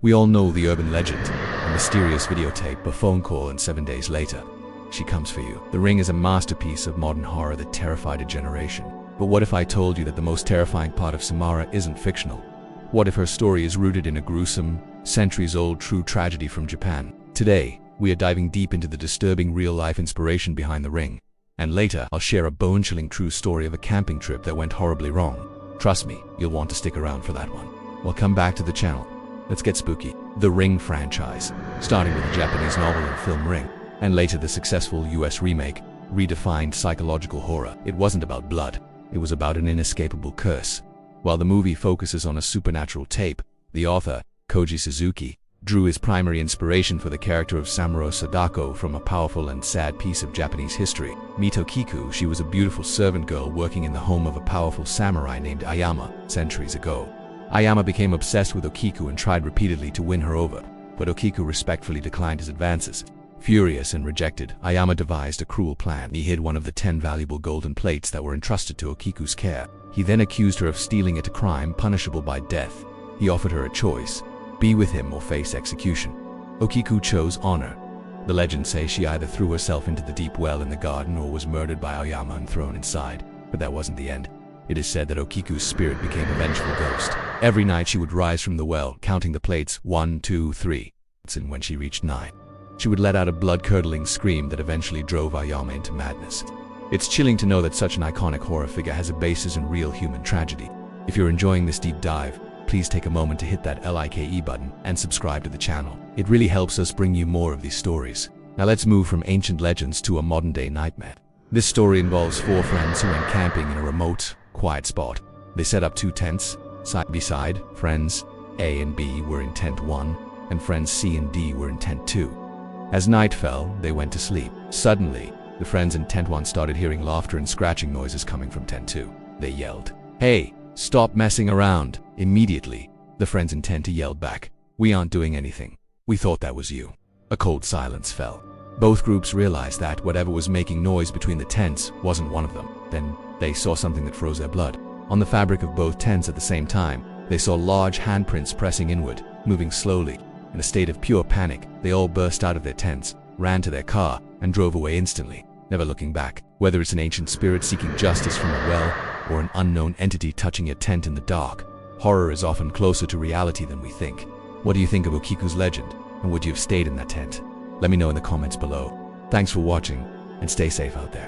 We all know the urban legend, a mysterious videotape, a phone call, and 7 days later, she comes for you. The Ring is a masterpiece of modern horror that terrified a generation. But what if I told you that the most terrifying part of Samara isn't fictional? What if her story is rooted in a gruesome, centuries-old true tragedy from Japan? Today, we are diving deep into the disturbing real-life inspiration behind The Ring. And later, I'll share a bone-chilling true story of a camping trip that went horribly wrong. Trust me, you'll want to stick around for that one. Welcome back to the channel. Let's get spooky. The Ring franchise, starting with the Japanese novel and film Ring, and later the successful US remake, redefined psychological horror. It wasn't about blood, it was about an inescapable curse. While the movie focuses on a supernatural tape, the author, Koji Suzuki, drew his primary inspiration for the character of Samara Sadako from a powerful and sad piece of Japanese history. Meet Okiku. She was a beautiful servant girl working in the home of a powerful samurai named Ayama centuries ago. Ayama became obsessed with Okiku and tried repeatedly to win her over, but Okiku respectfully declined his advances. Furious and rejected, Ayama devised a cruel plan. He hid one of the 10 valuable golden plates that were entrusted to Okiku's care. He then accused her of stealing it, a crime punishable by death. He offered her a choice: be with him or face execution. Okiku chose honor. The legends say she either threw herself into the deep well in the garden or was murdered by Ayama and thrown inside. But that wasn't the end. It is said that Okiku's spirit became a vengeful ghost. Every night she would rise from the well, counting the plates, 1, 2, 3. And when she reached 9, she would let out a blood-curdling scream that eventually drove Ayama into madness. It's chilling to know that such an iconic horror figure has a basis in real human tragedy. If you're enjoying this deep dive, please take a moment to hit that like button and subscribe to the channel. It really helps us bring you more of these stories. Now let's move from ancient legends to a modern-day nightmare. This story involves 4 friends who went camping in a remote, quiet spot. They set up 2 tents, side by side. Friends A and B were in tent 1, and friends C and D were in tent 2. As night fell, they went to sleep. Suddenly, the friends in tent 1 started hearing laughter and scratching noises coming from tent 2. They yelled, "Hey, stop messing around!" Immediately, the friends in tent 2 yelled back, "We aren't doing anything. We thought that was you." A cold silence fell. Both groups realized that whatever was making noise between the tents wasn't one of them. Then they saw something that froze their blood. On the fabric of both tents at the same time, they saw large handprints pressing inward, moving slowly. In a state of pure panic, they all burst out of their tents, ran to their car, and drove away instantly, never looking back. Whether it's an ancient spirit seeking justice from a well, or an unknown entity touching your tent in the dark, horror is often closer to reality than we think. What do you think of Okiku's legend, and would you have stayed in that tent? Let me know in the comments below. Thanks for watching, and stay safe out there.